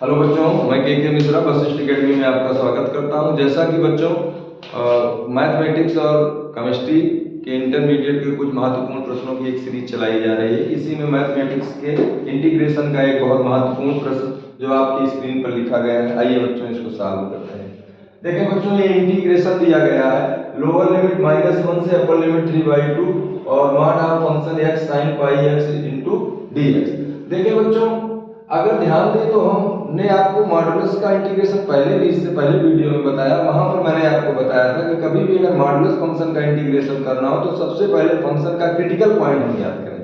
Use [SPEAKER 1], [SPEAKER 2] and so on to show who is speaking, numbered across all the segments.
[SPEAKER 1] Hello बच्चों, मैं के मिश्रा वशिष्ठ अकेडमी में आपका स्वागत करता हूं। जैसा कि बच्चों मैथमेटिक्स और केमिस्ट्री के इंटरमीडिएट के कुछ महत्वपूर्ण प्रश्नों की एक सीरीज चलाई जा रही है। इसी में मैथमेटिक्स के इंटीग्रेशन का एक बहुत महत्वपूर्ण प्रश्न जो आपकी स्क्रीन पर लिखा गया है, आइए बच्चों इसको सॉल्व करते हैं। देखिए बच्चों, ये इंटीग्रेशन दिया गया है, लोअर लिमिट -1 से अपर लिमिट 3/2 और mod of function x sin pi x into dx। देखिए बच्चों, अगर ध्यान दें तो हमने आपको मॉडुलस का इंटीग्रेशन पहले भी, इससे पहले वीडियो में बताया। वहां पर मैंने आपको बताया था कि कभी भी अगर मॉडुलस फंक्शन का इंटीग्रेशन करना हो तो सबसे पहले फंक्शन का क्रिटिकल पॉइंट हम याद करें।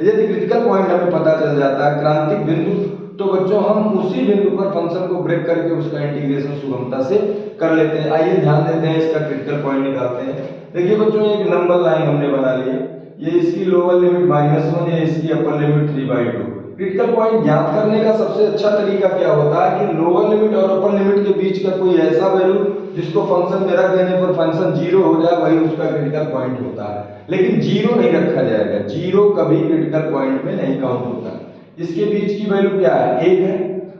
[SPEAKER 1] यदि क्रिटिकल पॉइंट हमें पता चल जाता है, क्रांतिक बिंदु, तो बच्चों हम उसी बिंदु पर फंक्शन को ब्रेक करके उसका इंटीग्रेशन सुगमता से कर लेते हैं। आइए ध्यान देते हैं, इसका क्रिटिकल पॉइंट निकालते हैं। देखिए बच्चों, एक नंबर लाइन हमने बना ली है, ये इसकी लोअर लिमिट -1 है, इसकी अपर लिमिट 3/2। क्रिटिकल पॉइंट ज्ञात करने का सबसे अच्छा तरीका क्या होता है कि लोअर लिमिट और अपर लिमिट के बीच का कोई ऐसा वैल्यू जिसको फंक्शन में रख देने पर फंक्शन 0 हो जाए, वही उसका क्रिटिकल पॉइंट होता है। लेकिन 0 नहीं रखा जाएगा, 0 कभी क्रिटिकल पॉइंट में नहीं काउंट होता। इसके बीच की वैल्यू क्या है? 1 है।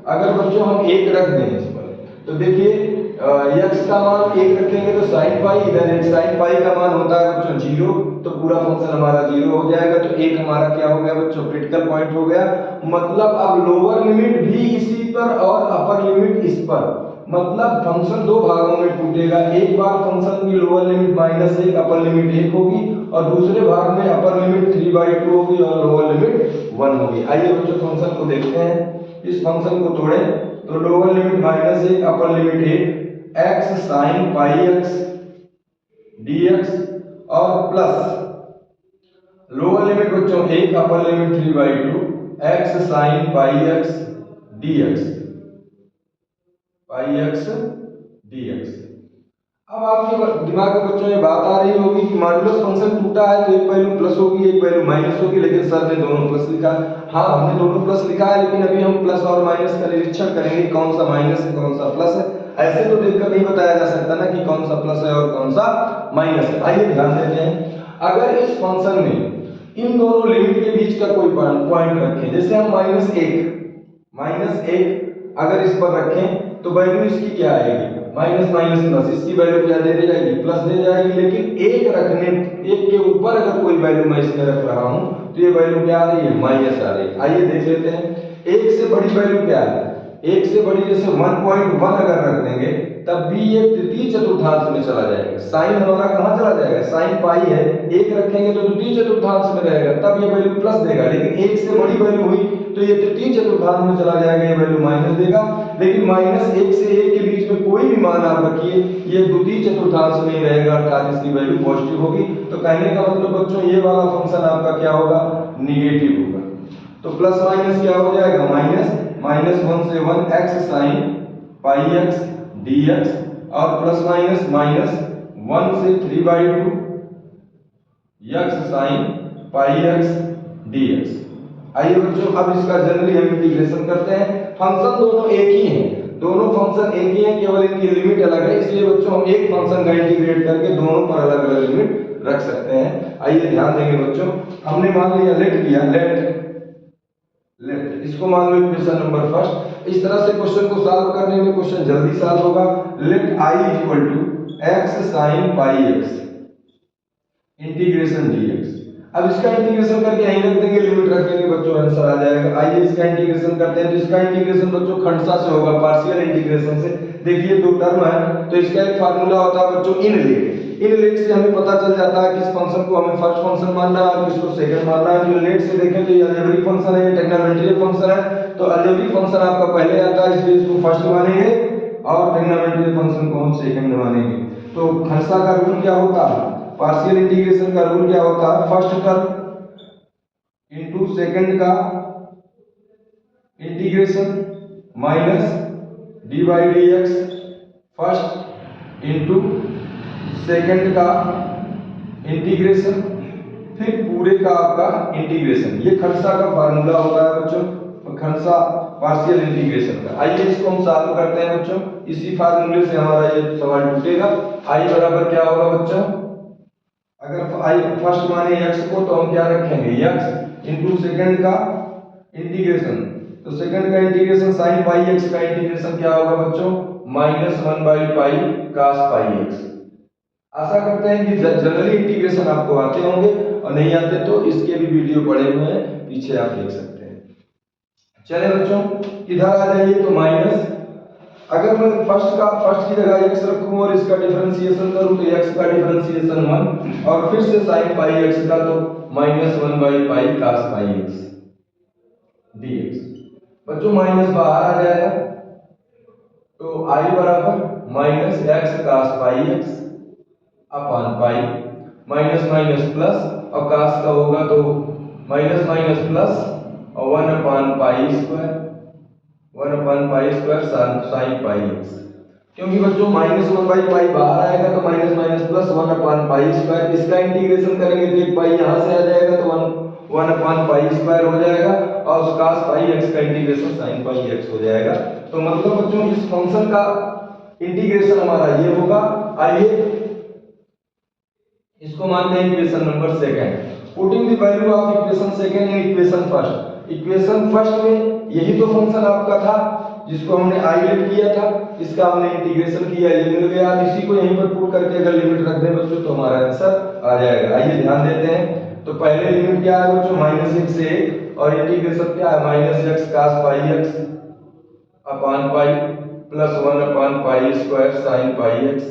[SPEAKER 1] अगर बच्चों हम 1 रख दें इस पर, तो देखिए x का मान 1 रखेंगे तो sin पाई, इधर sin पाई का मान होता है बच्चों 0, तो पूरा फंक्शन हमारा 0 हो जाएगा। तो 1 हमारा क्या हो गया बच्चों? क्रिटिकल पॉइंट हो गया। मतलब अब लोअर लिमिट भी इसी पर और अपर लिमिट इस पर, मतलब फंक्शन दो भागों में टूटेगा। एक बार फंक्शन की लोअर लिमिट -1 अपर लिमिट 1 होगी और दूसरे भाग में अपर लिमिट 3/2 होगी और लोअर लिमिट 1 होगी। आइए बच्चों फंक्शन को देखते हैं। इस फंक्शन को तोड़ें तो lower limit -1 upper limit 1 x sin pi x dx और प्लस लोअर लिमिट बच्चों 1 upper limit 3/2 x sin pi x dx पाई x dx। अब आपके दिमाग में बच्चों ये बात आ रही होगी कि मॉडुलस फंक्शन टूटा है तो एक वैल्यू प्लस होगी, एक वैल्यू माइनस होगी, लेकिन सर ने दोनों प्लस लिखा। हाँ, हमने दोनों प्लस लिखा है, लेकिन अभी हम प्लस और माइनस का निरीक्षण करेंगे, कौन सा माइनस है कौन सा प्लस है। ऐसे तो देखकर नहीं बताया जा सकता ना कि कौन सा प्लस है और कौन सा माइनस है। आइए ध्यान देते हैं, अगर इस फंक्शन में इन दोनों लिमिट के बीच का कोई पॉइंट रखें, जैसे हम -1 अगर इस पर रखें तो वैल्यू इसकी क्या आएगी? माइनस माइनस प्लस, इसकी वैल्यू क्या दे जाएगी? प्लस दे जाएगी। लेकिन एक के ऊपर अगर कोई वैल्यू मैं इसमें रख रहा हूं तो ये वैल्यू क्या आ रही है? माइनस आ रही है। आइए देख लेते हैं, एक से बड़ी वैल्यू क्या है? एक से बड़ी जैसे 1.1 अगर रख देंगे तब भी ये तृतीय चतुर्थांश में चला जाएगा। साइन हमारा कहां चला जाएगा? साइन पाई है, एक रखेंगे तो तृतीय चतुर्थांश में रहेगा, तब ये वैल्यू प्लस देगा। लेकिन एक से बड़ी वैल्यू हुई तो ये तृतीय चतुर्थांश में चला जाएगा, ये वैल्यू माइनस देगा। लेकिन -1 से 1 के बीच में कोई भी मान आप रखिए, ये द्वितीय चतुर्थांश में ही रहेगा, अर्थात इसकी वैल्यू पॉजिटिव होगी। तो कहने का मतलब बच्चों ये वाला फंक्शन आपका क्या होगा? निगेटिव होगा। तो प्लस माइनस क्या हो जाएगा? -1 से 1 x sin pi x dx और प्लस माइनस -1 से 3/2 x sin pi x dx। आइए बच्चों, अब इसका जनरली हम इंटीग्रेशन करते हैं। फंक्शन दोनों एक ही हैं, दोनों फंक्शन एक ही हैं, केवल इनकी लिमिट अलग है। इसलिए बच्चों हम एक फंक्शन का इंटीग्रेट करके दोनों पर अलग अलग लिमिट रख सकते हैं। आइए ध्यान देंगे बच्चों, हमने मान लिया लेट किया, लेट इसको मान लो इक्वेशन नंबर फर्स्ट। इस तरह से क्वेश्चन को सॉल्व करने में क्वेश्चन जल्दी सॉल्व होगा। Let i equal to x sin pi x integration dx। अब इसका इंटीग्रेशन करके यहीं रख देंगे, लिमिट रख देंगे बच्चों, आंसर आ जाएगा। आइए इसका इंटीग्रेशन करते हैं। तो इसका इंटीग्रेशन बच्चों खंडसा से होगा, पार्शियल इंटीग्रेशन से। देखिए दो टर्म है तो इसका एक फार्मूला होता है बच्चों इनलेट से हमें पता चल जाता है किस फंक्शन को हमें फर्स्ट फंक्शन मानना है और किसको सेकंड मानना है। तो इनलेट से देखें तो ये अलजेब्रिक फंक्शन है, ये ट्रिग्नोमेट्री फंक्शन है। तो अलजेब्रिक फंक्शन आपका पहले आता है, इसलिए इसको फर्स्ट मानेंगे और ट्रिग्नोमेट्री फंक्शन को हम सेकंड मानेंगे। तो खंडसा का रूल क्या होता है? पार्शियल इंटीग्रेशन का रूल क्या होता है? फर्स्ट टर्म इनटू सेकंड का integration minus d/dx first into second का इंटीग्रेशन, फिर पूरे का आपका इंटीग्रेशन। ये खंडसा का फार्मूला होता है बच्चों, खंडसा पार्शियल इंटीग्रेशन का। आइए इसको हम सॉल्व करते हैं बच्चों। इसी फार्मूले से हमारा ये सवाल टूटेगा। i बराबर क्या होगा बच्चों? अगर i फर्स्ट माने x को तो हम क्या रखेंगे? x इनटू सेकंड का इंटीग्रेशन तो सेकंड का इंटीग्रेशन साइन पाई एक्स का इंटीग्रेशन क्या होगा बच्चों, -1/पाई cos पाई एक्स। आशा करते हैं कि जनरली इंटीग्रेशन आपको आते होंगे, और नहीं आते तो इसके भी वीडियो पड़े हुए हैं, पीछे आप देख सकते हैं। चले बच्चों इधर आ जाइए, तो माइनस, अगर मैं फर्स्ट की जगह x रखूं और इसका डिफरेंशिएशन करूं तो x का डिफरेंशिएशन 1 और फिर से sin पाई x का तो -1/पाई cos पाई x dx। बच्चों माइनस बाहर आ जाएगा, तो i बराबर -x cos pi x upon pi, minus minus plus, और cos का होगा तो माइनस माइनस प्लस और 1/पाई स्क्वायर, 1/पाई स्क्वायर साइन पाई एक्स। क्योंकि बच्चों -1/पाई बाहर आएगा तो माइनस माइनस प्लस 1/पाई स्क्वायर, इसका इंटीग्रेशन करेंगे तो एक पाई यहाँ से आ जाएगा तो 1/पाई स्क्वायर हो जाएगा, और उस cos पाई एक्स का इंटीग्रेशन साइन पाई एक्स हो जाएगा। तो मतलब बच्चों इस फंक्शन का इंटीग्रेशन हमारा ये होगा। आइए इसको मानते हैं equation number second. Putting the value of equation second in equation first. Equation first में यही तो फंक्शन आपका था जिसको हमने आइलेट किया था, इसका हमने इंटीग्रेशन किया, ये मिल गया। इसी को यहीं पर पुट करके अगर लिमिट रख दें बच्चों तो हमारा आंसर आ जाएगा। आइए ध्यान देते हैं। तो पहले लिमिट क्या है बच्चों, -1 से 1, और इंटीग्रेशन क्या है -x cos pi x upon pi plus 1/पाई स्क्वायर साइन पाई x,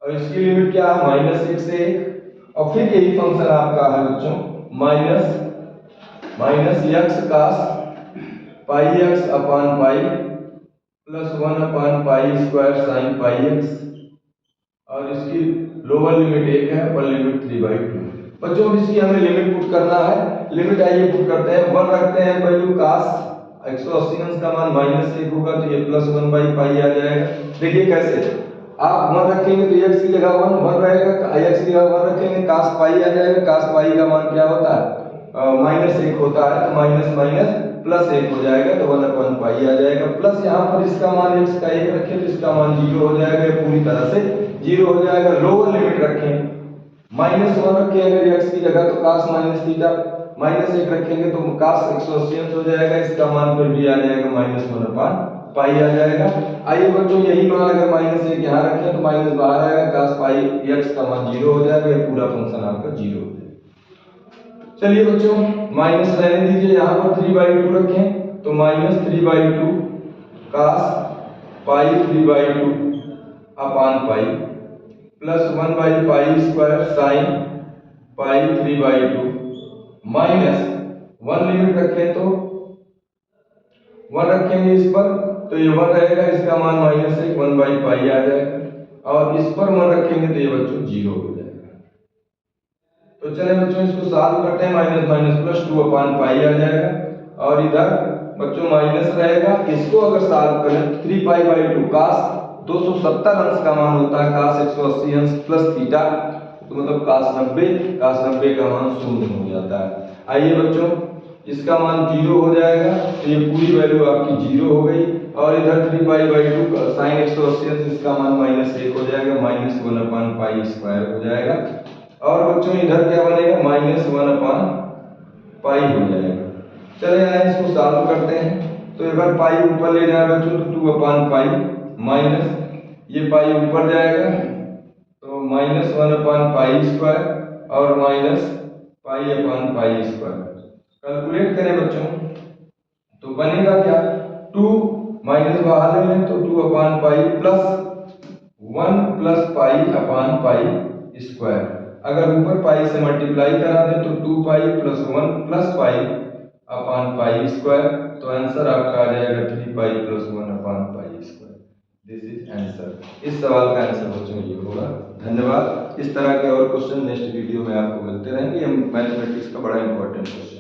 [SPEAKER 1] और इसकी लिमिट क्या है -1 से 1, और फिर यही फंक्शन आपका है बच्चों x cos pi x upon pi plus 1/पाई स्क्वायर साइन पाई x, और इसकी लोअर लिमिट 1 है, अपर लिमिट 3/2। बच्चों इसकी हमें लिमिट पुट करना है। लिमिट आइए पुट करते हैं। 1 रखते हैं वैल्यू cos 180 अंश का मान -1 होगा तो ये +1/पाई आ जाएगा। देखिए कैसे, आप 1 रखेंगे तो x की जगह 1 रहेगा, x की जगह 1 रखेंगे cos पाई आ जाएगा। cos पाई का मान क्या होता है, -1 होता है, तो माइनस माइनस प्लस 1 हो जाएगा तो 1/पाई आ जाएगा। प्लस यहाँ पर इसका मान x का 1 रखें तो इसका मान 0 हो जाएगा, पूरी तरह से 0 हो जाएगा। लोअर लिमिट रखें, -1 रखें अगर x की जगह तो cos माइनस थीटा, -1 रखेंगे तो cos 180 अंश हो जाएगा, इसका मान फिर भी आ जाएगा -1/पाई आ जाएगा। आइए बच्चों यही मान अगर -1 यहाँ रखें तो माइनस बाहर आएगा, cos पाई x का मान 0 हो जाएगा, ये पूरा फंक्शन आपका 0 हो जाएगा। चलिए बच्चों माइनस रहने दीजिए, यहाँ पर 3/2 रखें तो -3/2 cos pi 3/2 upon pi plus 1/पाई square sine pi 3/2, minus 1 limit रखें तो 1 रखेंगे इस पर तो ये 1 रहेगा, इसका मान -1 1/पाई आ जाएगा, और इस पर 1 रखेंगे तो ये बच्चों 0 हो जाएगा। तो चले बच्चों इसको सॉल्व करते हैं। माइनस माइनस प्लस 2/पाई आ जाएगा, और इधर बच्चों माइनस रहेगा, इसको अगर सॉल्व करें 3π/2 cos 270 अंश का मान होता है, cos 180 अंश प्लस थीटा तो मतलब cos 90 का मान 0 हो जाता है। आइए बच्चों इसका मान 0 हो जाएगा, तो ये पूरी वैल्यू आपकी 0 हो गई, और इधर 3π/2 sin 180 अंश इसका मान -1 हो जाएगा, -1/पाई स्क्वायर हो जाएगा, और बच्चों इधर क्या बनेगा -1/पाई हो जाएगा। चले आए इसको सॉल्व करते हैं। तो एक बार पाई ऊपर ले जाए बच्चों तो 2/पाई माइनस ये पाई ऊपर जाएगा तो -1/पाई स्क्वायर और माइनस पाई स्क्वायर। कैलकुलेट करें बच्चों तो बनेगा क्या, 2 माइनस बाहर ले लें तो 2/पाई प्लस 1 प्लस पाई स्क्वायर। अगर ऊपर पाई से मल्टीप्लाई करा दें तो 2 प्लस 1 प्लस पाई स्क्वायर, तो आंसर आपका आ जाएगा 3 प्लस 1/पाई स्क्वायर। This is answer. इस सवाल का आंसर बच्चों ये होगा। धन्यवाद। इस तरह के और क्वेश्चन नेक्स्ट वीडियो में आपको मिलते रहेंगे। ये मैथमेटिक्स का बड़ा इंपॉर्टेंट क्वेश्चन है।